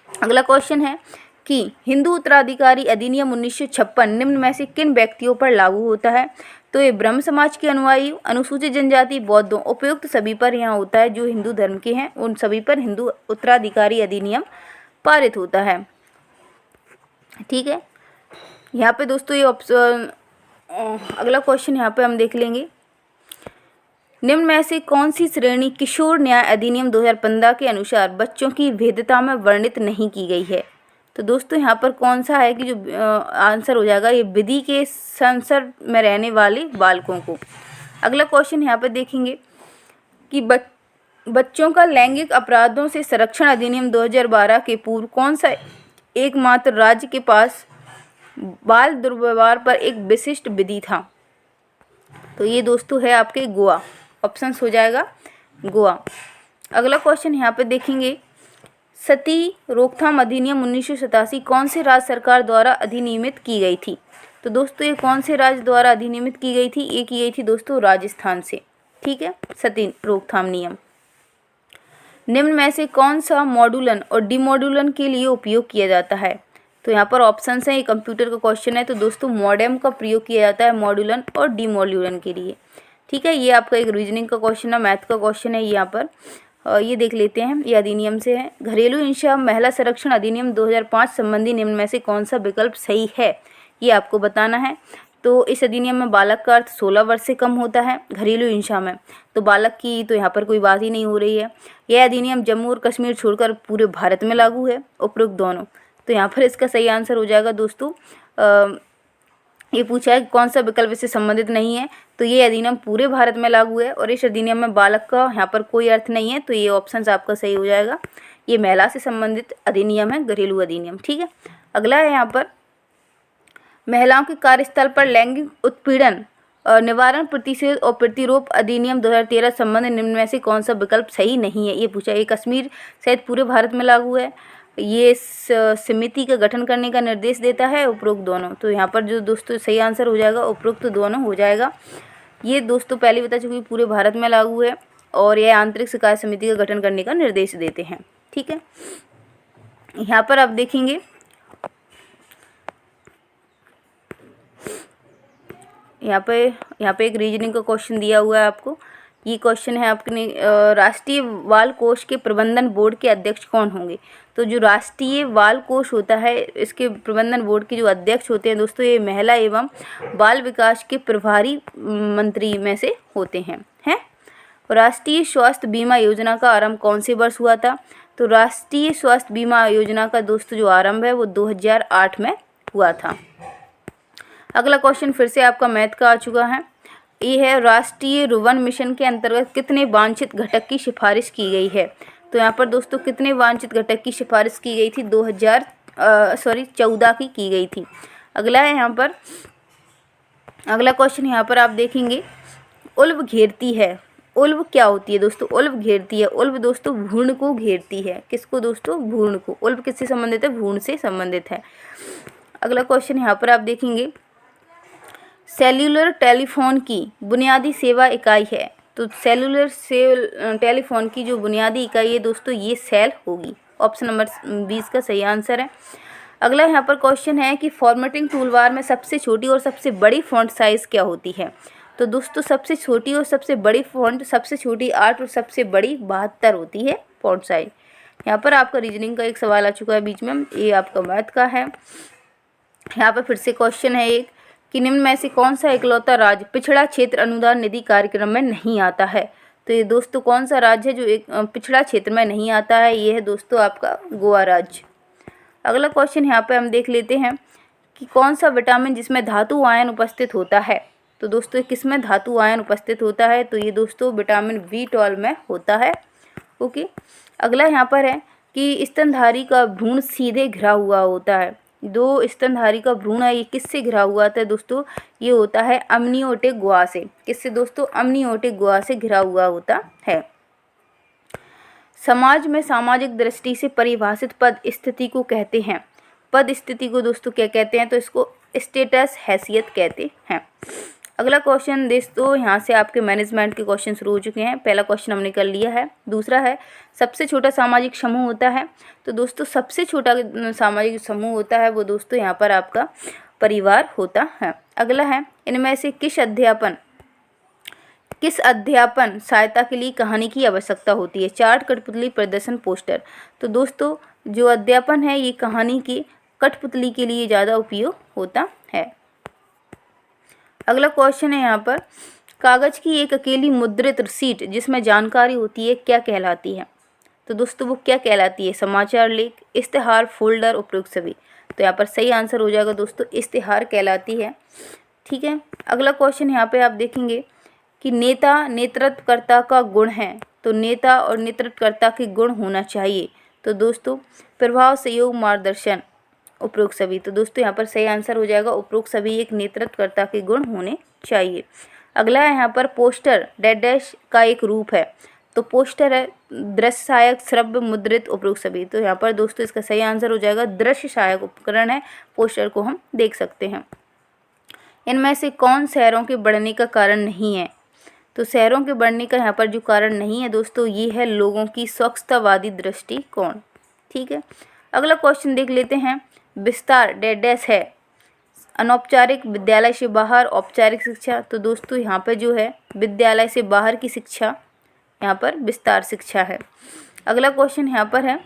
अगला क्वेश्चन है कि हिंदू उत्तराधिकारी अधिनियम 1956 निम्न में से किन व्यक्तियों पर लागू होता है? तो ये ब्रह्म समाज के अनुयायी, अनुसूचित जनजाति, बौद्धों, उपयुक्त सभी पर यहाँ होता है। जो हिंदू धर्म के हैं उन सभी पर हिंदू उत्तराधिकारी अधिनियम पारित होता है। ठीक है, यहाँ पे दोस्तों ये ऑप्शन, अगला क्वेश्चन यहाँ पे हम देख लेंगे, निम्न में से कौन सी श्रेणी किशोर न्याय अधिनियम 2015 के अनुसार बच्चों की भेद्यता में वर्णित नहीं की गई है? तो दोस्तों यहाँ पर कौन सा है कि जो आंसर हो जाएगा ये विधि के संसर्ग में रहने वाले बालकों को। अगला क्वेश्चन यहाँ पर देखेंगे कि बच्चों का लैंगिक अपराधों से संरक्षण अधिनियम 2012 के पूर्व कौन सा एकमात्र राज्य के पास बाल दुर्व्यवहार पर एक विशिष्ट विधि था? तो ये दोस्तों है आपके गोवा, ऑप्शन हो जाएगा गोवा। अगला क्वेश्चन यहाँ पे देखेंगे, सती रोकथाम अधिनियम 1987 कौन से राज्य सरकार द्वारा अधिनियमित की गई थी? तो दोस्तों ये कौन से राज्य द्वारा अधिनियमित की गई थी? ये की गई थी दोस्तों राजस्थान से। ठीक है, सती रोकथाम नियम। निम्न में से कौन सा मॉड्यूलन और डिमॉड्यूलन के लिए उपयोग किया जाता है? तो यहाँ पर ऑप्शंस हैं, ये कंप्यूटर का क्वेश्चन है, तो दोस्तों मॉडेम का प्रयोग किया जाता है मॉड्यूलन और डिमॉड्यूलन के लिए। ठीक है, ये आपका एक रीजनिंग का क्वेश्चन है, मैथ का क्वेश्चन है यहाँ पर। ये देख लेते हैं, ये अधिनियम से है। घरेलू हिंसा महिला संरक्षण अधिनियम 2005 संबंधी निम्न में से कौन सा विकल्प सही है, ये आपको बताना है। तो इस अधिनियम में बालक का अर्थ 16 वर्ष से कम होता है। घरेलू हिंसा में तो बालक की तो यहाँ पर कोई बात ही नहीं हो रही है। यह अधिनियम जम्मू और कश्मीर छोड़कर पूरे भारत में लागू है, उपरोक्त दोनों। तो यहाँ पर इसका सही आंसर हो जाएगा दोस्तों, ये पूछा है कि कौन सा विकल्प इससे संबंधित नहीं है, तो ये अधिनियम पूरे भारत में लागू है और इस अधिनियम में बालक का यहाँ पर कोई अर्थ नहीं है, तो ये ऑप्शन आपका सही हो जाएगा। ये महिला से संबंधित अधिनियम है, घरेलू अधिनियम। ठीक है, अगला है यहाँ पर, महिलाओं के कार्यस्थल पर लैंगिक उत्पीड़न निवारण प्रतिषेध और प्रतिरोध अधिनियम 2013 संबंधित निम्न में से कौन सा विकल्प सही नहीं है, ये पूछा। ये कश्मीर सहित पूरे भारत में लागू है। ये समिति का गठन करने का निर्देश देता है, उपरोक्त दोनों। तो यहाँ पर जो दोस्तों सही आंसर हो जाएगा उपरोक्त दोनों हो जाएगा। ये दोस्तों पहले बता चुकी पूरे भारत में लागू है और यह आंतरिक शिकायत समिति का गठन करने का निर्देश देते हैं। ठीक है, यहाँ पर आप देखेंगे, यहाँ पे एक रीजनिंग का क्वेश्चन दिया हुआ है आपको। ये क्वेश्चन है आपने, राष्ट्रीय बाल कोष के प्रबंधन बोर्ड के अध्यक्ष कौन होंगे? तो जो राष्ट्रीय बाल कोष होता है, इसके प्रबंधन बोर्ड के जो अध्यक्ष होते हैं दोस्तों, ये महिला एवं बाल विकास के प्रभारी मंत्री में से होते हैं। राष्ट्रीय स्वास्थ्य बीमा योजना का आरंभ कौन से वर्ष हुआ था? तो राष्ट्रीय स्वास्थ्य बीमा योजना का दोस्तों जो आरंभ है वो 2008 में हुआ था। अगला क्वेश्चन फिर से आपका मैथ का आ चुका है। ये है, राष्ट्रीय रुवन मिशन के अंतर्गत कितने वांछित घटक की सिफारिश की गई है? तो यहाँ पर दोस्तों कितने वांछित घटक की सिफारिश की गई थी? 2014 की गई थी। अगला है यहाँ पर, अगला क्वेश्चन यहाँ पर आप देखेंगे, उल्ब घेरती है। उल्ब क्या होती है दोस्तों? उल्ब घेरती है। उल्ब दोस्तों भ्रूण को घेरती है। किसको दोस्तों? भ्रूण को। उल्ब किससे संबंधित है? भ्रूण से संबंधित है। अगला क्वेश्चन यहाँ पर आप देखेंगे, सेल्यूलर टेलीफोन की बुनियादी सेवा इकाई है। तो सेल्यूलर टेलीफोन की जो बुनियादी इकाई है दोस्तों, ये सेल होगी। ऑप्शन नंबर 20 का सही आंसर है। अगला यहाँ पर क्वेश्चन है कि फॉर्मेटिंग टूलबार में सबसे छोटी और सबसे बड़ी फॉन्ट साइज़ क्या होती है? तो दोस्तों सबसे छोटी और सबसे बड़ी फॉन्ट, सबसे छोटी 8 और सबसे बड़ी 72 होती है फॉन्ट साइज। यहाँ पर आपका रीजनिंग का एक सवाल आ चुका है बीच में, ये आपका मैथ का है। यहाँ पर फिर से क्वेश्चन है एक कि निम्न में से कौन सा इकलौता राज्य पिछड़ा क्षेत्र अनुदान निधि कार्यक्रम में नहीं आता है? तो ये दोस्तों कौन सा राज्य है जो एक पिछड़ा क्षेत्र में नहीं आता है? ये है दोस्तों आपका गोवा राज्य। अगला क्वेश्चन यहाँ पे हम देख लेते हैं कि कौन सा विटामिन जिसमें धातु आयन उपस्थित होता है? तो दोस्तों किस में धातु आयन उपस्थित होता है? तो ये दोस्तों विटामिन B12 में होता है। ओके, अगला यहाँ पर है कि स्तनधारी का भ्रूण सीधे घिरा हुआ होता है। दो स्तनधारी का भ्रूण है, ये किससे घिरा हुआ होता है दोस्तों? ये होता है अमनियोटिक गुहा से। किससे दोस्तों? अमनियोटिक गुहा से घिरा हुआ होता है। समाज में सामाजिक दृष्टि से परिभाषित पद स्थिति को कहते हैं। पद स्थिति को दोस्तों क्या कहते हैं? तो इसको स्टेटस, हैसियत कहते हैं। अगला क्वेश्चन दोस्तों, यहाँ से आपके मैनेजमेंट के क्वेश्चन शुरू हो चुके हैं। पहला क्वेश्चन हमने कर लिया है। दूसरा है सबसे छोटा सामाजिक समूह होता है। तो दोस्तों सबसे छोटा सामाजिक समूह होता है वो दोस्तों यहाँ पर आपका परिवार होता है। अगला है इनमें से किस अध्यापन सहायता के लिए कहानी की आवश्यकता होती है? चार्ट, कठपुतली, प्रदर्शन, पोस्टर। तो दोस्तों जो अध्यापन है ये कहानी की कठपुतली के लिए ज़्यादा उपयोग होता है। अगला क्वेश्चन है यहाँ पर, कागज़ की एक अकेली मुद्रित शीट जिसमें जानकारी होती है क्या कहलाती है? तो दोस्तों वो क्या कहलाती है? समाचार लेख, इश्तिहार, फोल्डर, उपरोक्त सभी। तो यहाँ पर सही आंसर हो जाएगा दोस्तों इश्तिहार कहलाती है। ठीक है। अगला क्वेश्चन यहाँ पे आप देखेंगे कि नेता नेतृत्वकर्ता का गुण है। तो नेता और नेतृत्वकर्ता के गुण होना चाहिए। तो दोस्तों प्रभाव, सहयोग, मार्गदर्शन, उपरोक्त सभी। तो दोस्तों यहाँ पर सही आंसर हो जाएगा उपरोक्त सभी एक नेतृत्वकर्ता के गुण होने चाहिए। अगला है यहाँ पर पोस्टर डैश का एक रूप है। तो पोस्टर है दृश्य सहायक, श्रव्य, मुद्रित, उपरोक्त सभी। तो यहाँ पर दोस्तों इसका सही आंसर हो जाएगा दृश्य सहायक उपकरण है, पोस्टर को हम देख सकते हैं। इनमें से कौन शहरों के बढ़ने का कारण नहीं है? तो शहरों के बढ़ने का यहाँ पर जो कारण नहीं है दोस्तों ये है लोगों की स्वच्छतावादी दृष्टिकोण। ठीक है। अगला क्वेश्चन देख लेते हैं, विस्तार डैश है अनौपचारिक विद्यालय से बाहर, औपचारिक शिक्षा। तो दोस्तों यहाँ पर जो है विद्यालय से बाहर की शिक्षा यहाँ पर विस्तार शिक्षा है। अगला क्वेश्चन यहाँ पर है,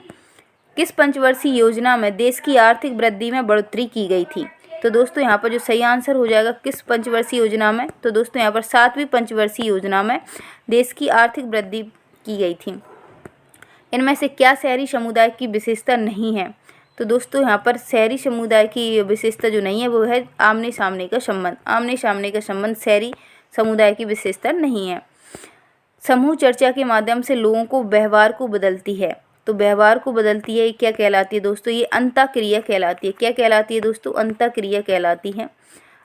किस पंचवर्षीय योजना में देश की आर्थिक वृद्धि में बढ़ोतरी की गई थी? तो दोस्तों यहाँ पर जो सही आंसर हो जाएगा किस पंचवर्षीय योजना में? तो दोस्तों यहाँ पर 7वीं पंचवर्षीय योजना में देश की आर्थिक वृद्धि की गई थी। इनमें से क्या शहरी समुदाय की विशेषता नहीं है? तो दोस्तों यहाँ पर शहरी समुदाय की विशेषता जो नहीं है वो है आमने सामने का संबंध। आमने सामने का संबंध शहरी समुदाय की विशेषता नहीं है। समूह चर्चा के माध्यम से लोगों को व्यवहार को बदलती है। तो व्यवहार को बदलती है, ये क्या कहलाती है दोस्तों? ये अंतःक्रिया कहलाती है। क्या कहलाती है दोस्तों? अंतःक्रिया कहलाती है।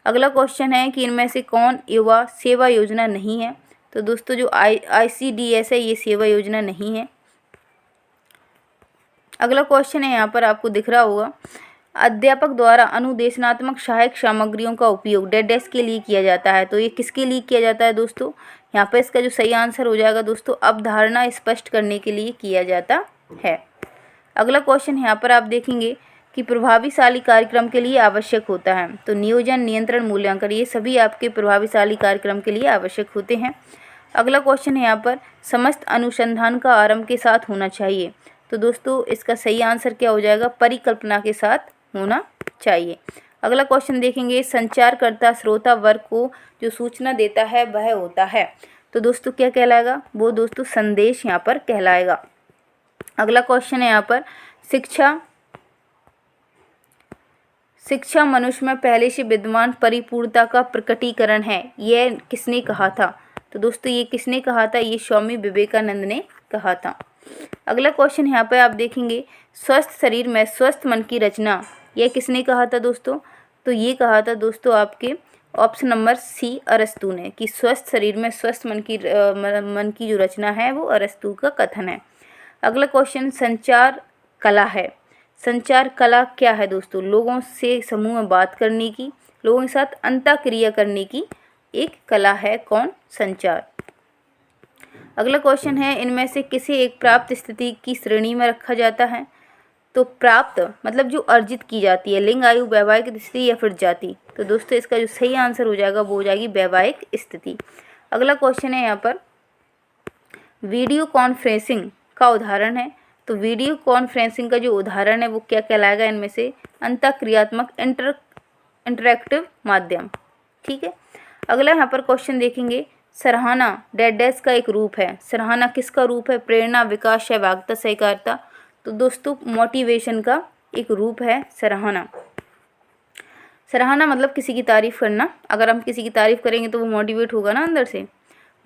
अगला क्वेश्चन है कि इनमें से कौन युवा सेवा योजना नहीं है? तो दोस्तों जो ICDS है ये सेवा योजना नहीं है। अगला क्वेश्चन है यहाँ पर आपको दिख रहा होगा, अध्यापक द्वारा अनुदेशनात्मक सहायक सामग्रियों का उपयोग डैश के लिए किया जाता है। तो ये किसके लिए किया जाता है दोस्तों? यहाँ पर इसका जो सही आंसर हो जाएगा दोस्तों अवधारणा स्पष्ट करने के लिए किया जाता है। अगला क्वेश्चन यहाँ पर आप देखेंगे कि प्रभावशाली कार्यक्रम के लिए आवश्यक होता है। तो नियोजन, नियंत्रण, मूल्यांकन ये सभी आपके प्रभावशाली कार्यक्रम के लिए आवश्यक होते हैं। अगला क्वेश्चन है यहाँ पर, समस्त अनुसंधान का आरंभ के साथ होना चाहिए। तो दोस्तों इसका सही आंसर क्या हो जाएगा? परिकल्पना के साथ होना चाहिए। अगला क्वेश्चन देखेंगे, संचारकर्ता श्रोता वर्ग को जो सूचना देता है वह होता है। तो दोस्तों क्या कहलाएगा? वो दोस्तों संदेश यहाँ पर कहलाएगा। अगला क्वेश्चन है यहाँ पर, शिक्षा मनुष्य में पहले से विद्यमान परिपूर्णता का प्रकटीकरण है, यह किसने कहा था? तो दोस्तों ये किसने कहा था? ये स्वामी विवेकानंद ने कहा था। अगला क्वेश्चन यहाँ पर आप देखेंगे, स्वस्थ शरीर में स्वस्थ मन की रचना, यह किसने कहा था दोस्तों? तो ये कहा था दोस्तों आपके ऑप्शन नंबर सी अरस्तु ने, कि स्वस्थ शरीर में स्वस्थ मन की जो रचना है वो अरस्तु का कथन है। अगला क्वेश्चन संचार कला है। संचार कला क्या है दोस्तों? लोगों से समूह में बात करने की, लोगों के साथ अंतःक्रिया करने की एक कला है। कौन? संचार। अगला क्वेश्चन है, इनमें से किसे एक प्राप्त स्थिति की श्रेणी में रखा जाता है? तो प्राप्त मतलब जो अर्जित की जाती है, लिंग, आयु, वैवाहिक स्थिति या फिर जाति। तो दोस्तों इसका जो सही आंसर हो जाएगा वो हो जाएगी वैवाहिक स्थिति। अगला क्वेश्चन है यहाँ पर, वीडियो कॉन्फ्रेंसिंग का उदाहरण है। तो वीडियो कॉन्फ्रेंसिंग का जो उदाहरण है वो क्या कहलाएगा? इनमें से अंतःक्रियात्मक इंटरैक्टिव माध्यम। ठीक है। अगला यहाँ पर क्वेश्चन देखेंगे, सराहना डैश का एक रूप है। सराहना किसका रूप है? प्रेरणा, विकास, सहभागिता, सहकारिता। तो दोस्तों मोटिवेशन का एक रूप है सराहना। सराहना मतलब किसी की तारीफ़ करना। अगर हम किसी की तारीफ़ करेंगे तो वो मोटिवेट होगा ना अंदर से।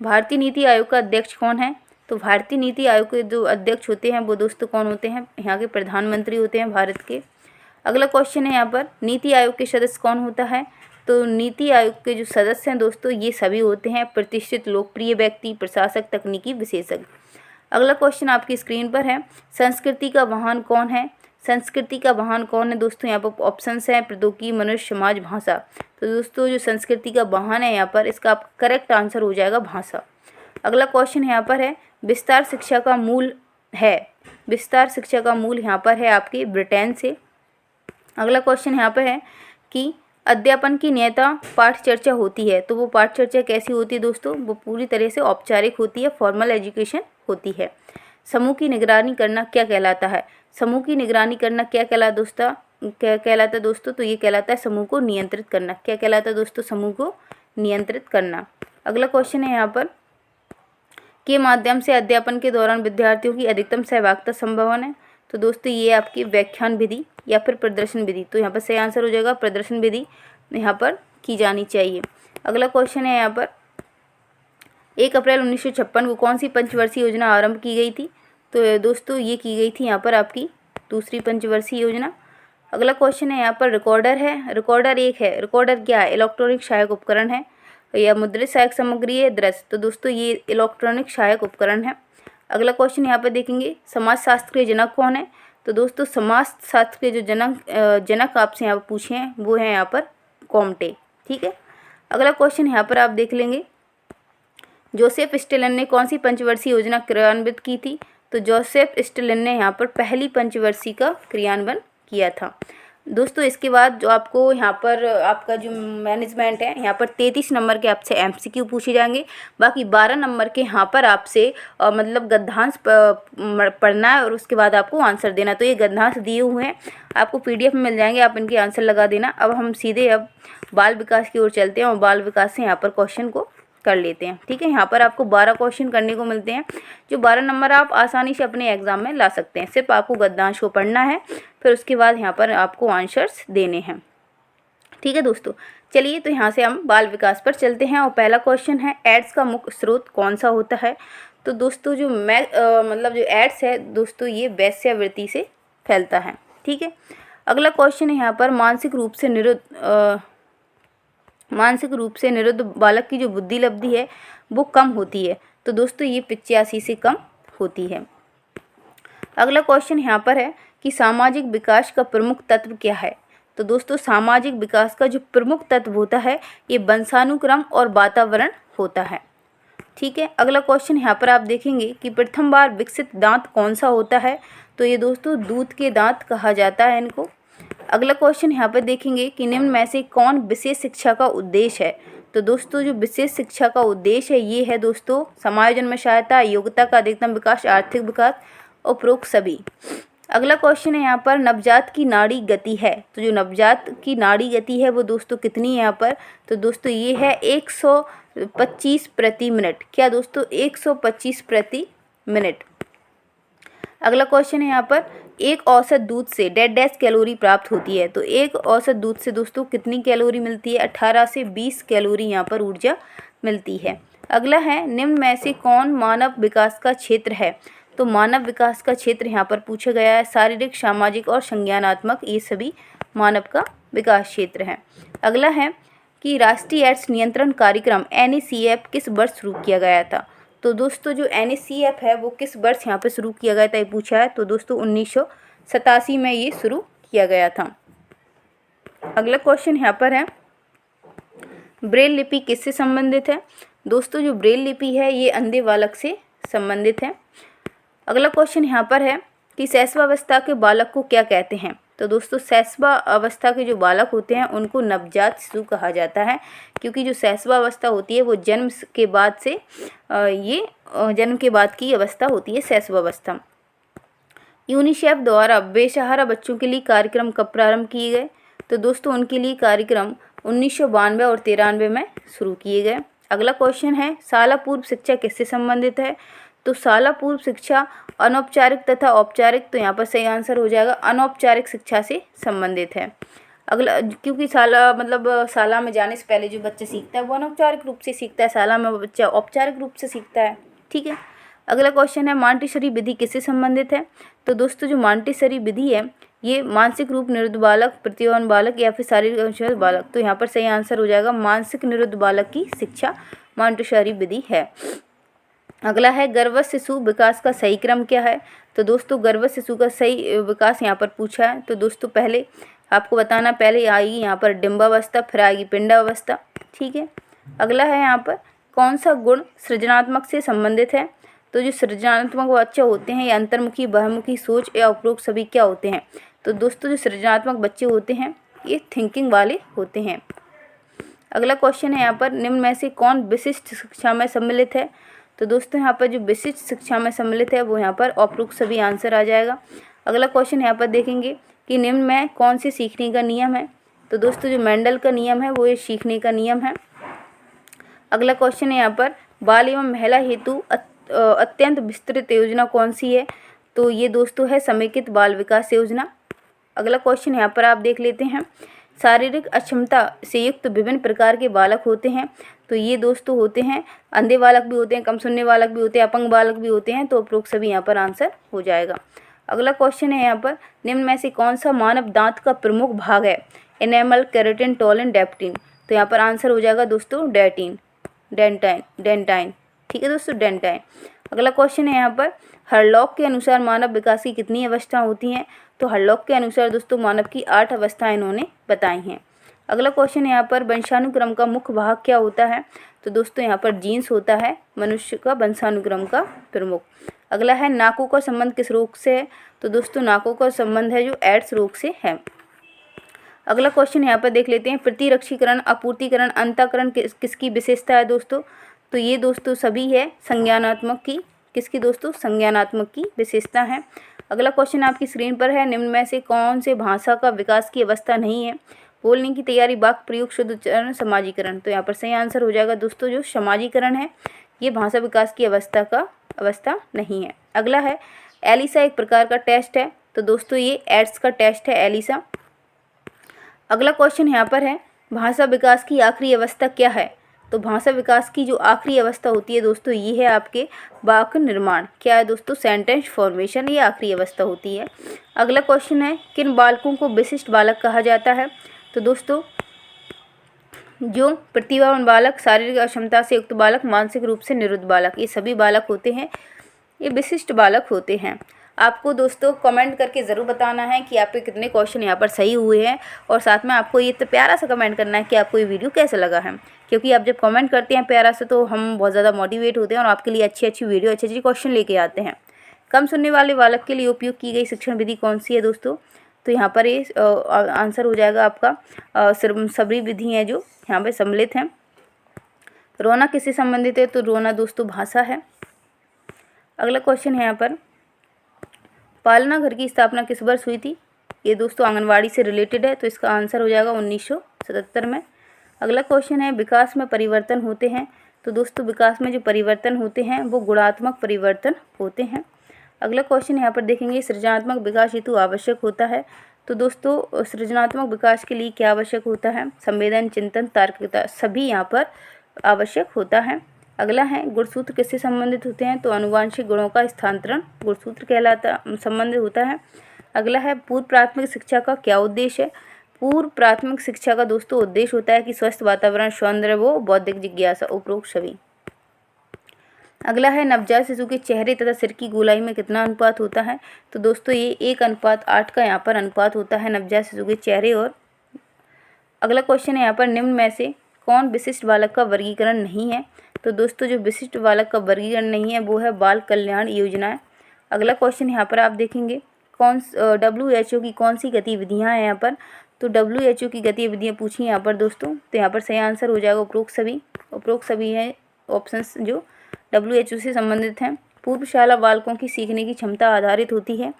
भारतीय नीति आयोग का अध्यक्ष कौन है? तो भारतीय नीति आयोग के जो अध्यक्ष होते हैं वो दोस्तों कौन होते हैं? यहाँ के प्रधानमंत्री होते हैं भारत के। अगला क्वेश्चन है यहाँ पर, नीति आयोग के सदस्य कौन होता है? तो नीति आयोग के जो सदस्य हैं दोस्तों ये सभी होते हैं प्रतिष्ठित लोकप्रिय व्यक्ति, प्रशासक, तकनीकी विशेषज्ञ। अगला क्वेश्चन आपकी स्क्रीन पर है, संस्कृति का वाहन कौन है? संस्कृति का वाहन कौन है दोस्तों? यहाँ पर ऑप्शंस हैं प्रौद्योगिकी, मनुष्य, समाज, भाषा। तो दोस्तों जो संस्कृति का वाहन है यहाँ पर, इसका आपका करेक्ट आंसर हो जाएगा भाषा। अगला क्वेश्चन यहाँ पर है विस्तार शिक्षा का मूल है। विस्तार शिक्षा का मूल यहाँ पर है आपके ब्रिटेन से। अगला क्वेश्चन यहाँ पर है कि अध्यापन की नियता पाठ चर्चा होती है। तो वो पाठ चर्चा कैसी होती है दोस्तों? वो पूरी तरह से औपचारिक होती है, फॉर्मल एजुकेशन होती है। समूह की निगरानी करना क्या कहलाता है? समूह की निगरानी करना क्या कहलाता है दोस्तों? तो ये कहलाता है समूह को नियंत्रित करना। क्या कहलाता है दोस्तों? समूह को नियंत्रित करना। अगला क्वेश्चन है यहाँ पर के माध्यम से अध्यापन के दौरान विद्यार्थियों की अधिकतम सहभागिता संभव है। तो दोस्तों ये आपकी व्याख्यान विधि या फिर प्रदर्शन विधि। तो यहाँ पर सही आंसर हो जाएगा प्रदर्शन विधि यहाँ पर की जानी चाहिए। अगला क्वेश्चन है यहाँ पर 1 अप्रैल 1956 को कौन सी पंचवर्षीय योजना आरंभ की गई थी? तो दोस्तों ये की गई थी यहाँ पर आपकी दूसरी पंचवर्षीय योजना। अगला क्वेश्चन है यहाँ पर रिकॉर्डर है। रिकॉर्डर एक है, रिकॉर्डर क्या है? इलेक्ट्रॉनिक सहायक उपकरण है या मुद्रित सहायक सामग्री है, दृश्य। तो दोस्तों ये इलेक्ट्रॉनिक सहायक उपकरण है। अगला क्वेश्चन यहाँ पर देखेंगे समाजशास्त्र के जनक कौन है? तो दोस्तों समाजशास्त्र के जो जनक आपसे यहाँ पर पूछे हैं वो है यहाँ पर कॉम्टे। ठीक है। अगला क्वेश्चन यहाँ पर आप देख लेंगे जोसेफ स्टेलिन ने कौन सी पंचवर्षीय योजना क्रियान्वित की थी? तो जोसेफ स्टेलिन ने यहाँ पर पहली पंचवर्षीय का क्रियान्वयन किया था। दोस्तों इसके बाद जो आपको यहाँ पर आपका जो मैनेजमेंट है, यहाँ पर 33 नंबर के आपसे एमसीक्यू पूछे जाएंगे। बाकी 12 नंबर के यहाँ पर आपसे मतलब गद्यांश पढ़ना है और उसके बाद आपको आंसर देना। तो ये गद्यांश दिए हुए हैं, आपको पीडीएफ में मिल जाएंगे, आप इनके आंसर लगा देना। अब हम सीधे अब बाल विकास की ओर चलते हैं और बाल विकास से यहाँ पर क्वेश्चन को कर लेते हैं। ठीक है। यहाँ पर आपको 12 क्वेश्चन करने को मिलते हैं, जो 12 नंबर आप आसानी से अपने एग्जाम में ला सकते हैं। सिर्फ आपको गद्यांश को पढ़ना है, फिर उसके बाद यहाँ पर आपको आंसर्स देने हैं। ठीक है दोस्तों, चलिए तो यहाँ से हम बाल विकास पर चलते हैं और पहला क्वेश्चन है एड्स का मुख्य स्रोत कौन सा होता है? तो दोस्तों जो मतलब जो एड्स है दोस्तों ये वेश्यावृत्ति से फैलता है। ठीक है। अगला क्वेश्चन है यहाँ पर मानसिक रूप से निरुद्ध बालक की जो बुद्धि लब्धि है वो कम होती है। तो दोस्तों ये 85 से कम होती है। अगला क्वेश्चन यहाँ पर है कि सामाजिक विकास का प्रमुख तत्व क्या है? तो दोस्तों सामाजिक विकास का जो प्रमुख तत्व होता है ये वंशानुक्रम और वातावरण होता है। ठीक है। अगला क्वेश्चन यहाँ पर आप देखेंगे कि प्रथम बार विकसित दांत कौन सा होता है? तो ये दोस्तों दूध के दांत कहा जाता है इनको। अगला क्वेश्चन यहाँ पर देखेंगे कि निम्न में से कौन विशेष शिक्षा का उद्देश्य है? तो दोस्तों जो विशेष शिक्षा का उद्देश्य है ये है दोस्तों समायोजन में सहायता, योग्यता का अधिकतम विकास, आर्थिक विकास, उपरोक्त सभी। अगला क्वेश्चन है यहाँ पर नवजात की नाड़ी गति है। तो जो नवजात की नाड़ी गति है वो दोस्तों कितनी है यहाँ पर? तो दोस्तों ये है 125 प्रति मिनट। क्या दोस्तों? 125 प्रति मिनट। अगला क्वेश्चन है यहाँ पर एक औसत दूध से डैश कैलोरी प्राप्त होती है। तो एक औसत दूध से दोस्तों कितनी कैलोरी मिलती है? 18 से 20 कैलोरी यहाँ पर ऊर्जा मिलती है। अगला है निम्न में से कौन मानव विकास का क्षेत्र है? तो मानव विकास का क्षेत्र यहाँ पर पूछा गया है शारीरिक, सामाजिक और संज्ञानात्मक, ये सभी मानव का विकास क्षेत्र है। अगला है कि राष्ट्रीय एड्स नियंत्रण कार्यक्रम NACF किस वर्ष शुरू किया गया था? तो दोस्तों जो NACF है वो किस वर्ष यहाँ पे शुरू किया गया था ये पूछा है। तो दोस्तों 1987 में ये शुरू किया गया था। अगला क्वेश्चन यहाँ पर है ब्रेल लिपि किससे संबंधित है? दोस्तों जो ब्रेल लिपि है ये अंधे बालक से संबंधित है। अगला क्वेश्चन यहाँ पर है कि शैशवावस्था के बालक को क्या कहते हैं? तो दोस्तों शैशवावस्था के जो बालक होते हैं उनको नवजात शिशु कहा जाता है, क्योंकि जो शैशवावस्था होती है वो जन्म के बाद से ये जन्म के बाद की अवस्था होती है शैशवावस्था। यूनिसेफ द्वारा बेसहारा बच्चों के लिए कार्यक्रम कब प्रारंभ किए गए? तो दोस्तों उनके लिए कार्यक्रम 1992 और 93 में शुरू किए गए। अगला क्वेश्चन है शाला पूर्व शिक्षा किससे संबंधित है? तो शाला पूर्व शिक्षा अनौपचारिक तथा औपचारिक, तो यहाँ पर सही आंसर हो जाएगा अनौपचारिक शिक्षा से संबंधित है। अगला क्योंकि शाला में जाने से पहले जो बच्चा सीखता है वो अनौपचारिक रूप से सीखता है, शाला में बच्चा औपचारिक रूप से सीखता है। ठीक है। अगला क्वेश्चन है मॉन्टेसरी विधि किससे संबंधित है? तो दोस्तों जो मॉन्टेसरी विधि है ये मानसिक रूप निरुद्ध बालक, प्रतिभावान बालक या फिर शारीरिक बालक, तो यहाँ पर सही आंसर हो जाएगा मानसिक निरुद्ध बालक की शिक्षा मॉन्टेसरी विधि है। अगला है गर्भस्थ शिशु विकास का सही क्रम क्या है। तो दोस्तों गर्भस्थ शिशु का सही विकास यहाँ पर पूछा है। तो दोस्तों पहले आपको बताना, पहले आएगी यहाँ पर डिम्बावस्था, फिर आएगी पिंडावस्था। ठीक है। अगला है यहाँ पर कौन सा गुण सृजनात्मक से संबंधित है। तो जो सृजनात्मक बच्चे होते हैं ये अंतर्मुखी, बहिर्मुखी सोच या उपरोक्त सभी क्या होते हैं। तो दोस्तों जो सृजनात्मक बच्चे होते हैं ये थिंकिंग वाले होते हैं। अगला क्वेश्चन है यहाँ पर निम्न में से कौन विशिष्ट शिक्षा में सम्मिलित है। तो दोस्तों यहाँ पर जो विशिष्ट शिक्षा में सम्मिलित है वो यहाँ पर उपरोक्त सभी आंसर आ जाएगा। अगला क्वेश्चन यहाँ पर देखेंगे कि निम्न में कौन से सीखने का नियम है। तो दोस्तों जो मेंडल का नियम है वो ये सीखने का नियम है। अगला क्वेश्चन है यहाँ पर बाल एवं महिला हेतु अत्यंत विस्तृत योजना कौन सी है। तो ये दोस्तों है समेकित बाल विकास योजना। अगला क्वेश्चन यहाँ पर आप देख लेते हैं शारीरिक अक्षमता से युक्त विभिन्न प्रकार के बालक होते हैं। तो ये दोस्तों होते हैं अंधे बालक भी होते हैं, कम सुनने बालक भी होते हैं, अपंग बालक भी होते हैं। तो उपरोक्त सभी यहाँ पर आंसर हो जाएगा। अगला क्वेश्चन है यहाँ पर निम्न में से कौन सा मानव दांत का प्रमुख भाग है। एनेमल, केराटिन, टॉलिन, डेप्टिन। तो यहाँ पर आंसर हो जाएगा दोस्तों डेंटाइन। ठीक है दोस्तों, डेंटाइन। अगला क्वेश्चन है यहाँ पर हरलॉक के अनुसार मानव विकास की कितनी अवस्था होती हैं। तो हरलॉक के अनुसार दोस्तों मानव की 8 अवस्थाएं इन्होंने बताई हैं। अगला क्वेश्चन है यहाँ पर वंशानुक्रम का मुख्य भाग क्या होता है। तो दोस्तों यहाँ पर जीन्स होता है मनुष्य का वंशानुक्रम का प्रमुख। अगला है नाकों का संबंध किस रोग से है। तो दोस्तों नाकों का संबंध है जो एड्स रोग से है। अगला क्वेश्चन यहाँ पर देख लेते हैं प्रतिरक्षीकरण, आपूर्तिकरण, अंतःकरण किसकी विशेषता है दोस्तों। तो ये दोस्तों सभी है संज्ञानात्मक की, किसकी दोस्तों, संज्ञानात्मक की विशेषता है। अगला क्वेश्चन आपकी स्क्रीन पर है निम्न में से कौन से भाषा का विकास की अवस्था नहीं है। बोलने की तैयारी, वाक्य प्रयोग, शुद्ध उच्चारण, समाजीकरण। तो यहाँ पर सही आंसर हो जाएगा दोस्तों जो समाजीकरण है ये भाषा विकास की अवस्था नहीं है। अगला है एलिसा एक प्रकार का टेस्ट है। तो दोस्तों ये एड्स का टेस्ट है एलिसा। अगला क्वेश्चन यहाँ पर है भाषा विकास की आखिरी अवस्था क्या है। तो भाषा विकास की जो आखिरी अवस्था होती है दोस्तों ये है आपके वाक्य निर्माण। क्या है दोस्तों, सेंटेंस फॉर्मेशन, ये आखिरी अवस्था होती है। अगला क्वेश्चन है किन बालकों को विशिष्ट बालक कहा जाता है। तो दोस्तों जो प्रतिभावान बालक, शारीरिक अक्षमता से युक्त बालक, मानसिक रूप से निरुद्ध बालक, ये सभी बालक होते हैं, ये विशिष्ट बालक होते हैं। आपको दोस्तों कमेंट करके ज़रूर बताना है कि आपके कितने क्वेश्चन यहाँ पर सही हुए हैं और साथ में आपको ये तो प्यारा सा कमेंट करना है कि आपको ये वीडियो कैसा लगा है। क्योंकि आप जब कमेंट करते हैं प्यारा सा तो हम बहुत ज़्यादा मोटिवेट होते हैं और आपके लिए अच्छी अच्छी वीडियो, अच्छे अच्छे क्वेश्चन लेके आते हैं। कम सुनने वाले बालक के लिए उपयोग की गई शिक्षण विधि कौन सी है दोस्तों। तो यहाँ पर ये आंसर हो जाएगा आपका सभी विधि हैं जो यहाँ पर सम्मिलित हैं। रोना किससे संबंधित है। तो रोना दोस्तों भाषा है। अगला क्वेश्चन है यहाँ पर पालना घर की स्थापना किस वर्ष हुई थी। ये दोस्तों आंगनवाड़ी से रिलेटेड है तो इसका आंसर हो जाएगा 1977 में। अगला क्वेश्चन है विकास में परिवर्तन होते हैं। तो दोस्तों विकास में जो परिवर्तन होते हैं वो गुणात्मक परिवर्तन होते हैं। अगला क्वेश्चन यहाँ पर देखेंगे सृजनात्मक विकास हेतु आवश्यक होता है। तो दोस्तों सृजनात्मक विकास के लिए क्या आवश्यक होता है, संवेदन, चिंतन, तार्किकता, सभी यहाँ पर आवश्यक होता है। अगला है गुणसूत्र किससे संबंधित होते हैं। तो आनुवांशिक गुणों का स्थानांतरण गुणसूत्र कहलाता संबंध होता है। अगला है पूर्व प्राथमिक शिक्षा का क्या उद्देश्य है। पूर्व प्राथमिक शिक्षा का दोस्तों उद्देश्य होता है कि स्वस्थ वातावरण, सौंदर्य व बौद्धिक जिज्ञासा, उपरोक्त सभी। अगला है नवजात शिशु के चेहरे तथा सिर की गोलाई में कितना अनुपात होता है। तो दोस्तों ये 1:8 का यहाँ पर अनुपात होता है नवजात शिशु के चेहरे और। अगला क्वेश्चन है यहाँ पर निम्न में से कौन विशिष्ट बालक का वर्गीकरण नहीं है। तो दोस्तों जो विशिष्ट बालक का वर्गीकरण नहीं है वो है बाल कल्याण योजना। अगला क्वेश्चन यहाँ पर आप देखेंगे कौन WHO की कौन सी गतिविधियाँ हैं यहाँ पर। तो WHO की गतिविधियाँ पूछी यहाँ पर दोस्तों। तो यहाँ पर सही आंसर हो जाएगा उपरोक्त सभी। उपरोक्त सभी हैं ऑप्शंस जो WHO से संबंधित हैं। पूर्व शाला बालकों की सीखने की क्षमता आधारित होती है।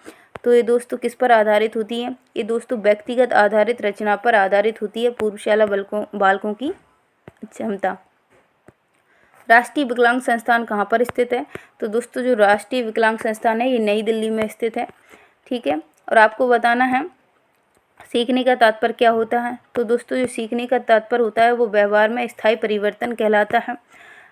तो ये दोस्तों किस पर आधारित होती है। ये दोस्तों व्यक्तिगत आधारित रचना पर आधारित होती है पूर्व शाला बालकों की क्षमता। राष्ट्रीय विकलांग संस्थान कहाँ पर स्थित है। तो दोस्तों जो राष्ट्रीय विकलांग संस्थान है ये नई दिल्ली में स्थित है। ठीक है, और आपको बताना है सीखने का तात्पर्य क्या होता है। तो दोस्तों जो सीखने का तात्पर्य होता है वो व्यवहार में स्थायी परिवर्तन कहलाता है।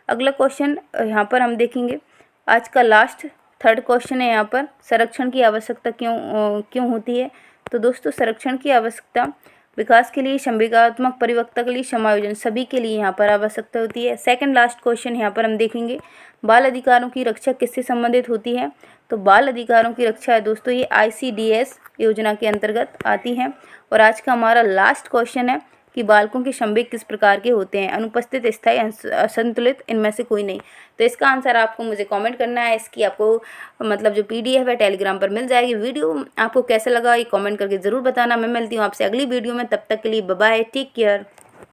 अगला क्वेश्चन यहाँ पर हम देखेंगे आज का लास्ट थर्ड क्वेश्चन है यहाँ पर संरक्षण की आवश्यकता क्यों होती है। तो दोस्तों संरक्षण की आवश्यकता विकास के लिए, संवेगात्मक परिपक्वता के लिए, समायोजन, सभी के लिए यहाँ पर आवश्यकता होती है। सेकंड लास्ट क्वेश्चन यहाँ पर हम देखेंगे, बाल अधिकारों की रक्षा किससे संबंधित होती है? तो बाल अधिकारों की रक्षा है दोस्तों ये ICDS योजना के अंतर्गत आती है। और आज का हमारा लास्ट क्वेश्चन है कि बालकों के संवेग किस प्रकार के होते हैं? अनुपस्थित, स्थायी, असंतुलित, इनमें से कोई नहीं। तो इसका आंसर आपको मुझे कमेंट करना है। इसकी आपको मतलब जो PDF है टेलीग्राम पर मिल जाएगी। वीडियो आपको कैसा लगा ये कमेंट करके ज़रूर बताना। मैं मिलती हूँ आपसे अगली वीडियो में, तब तक के लिए बाय बाय, टेक केयर।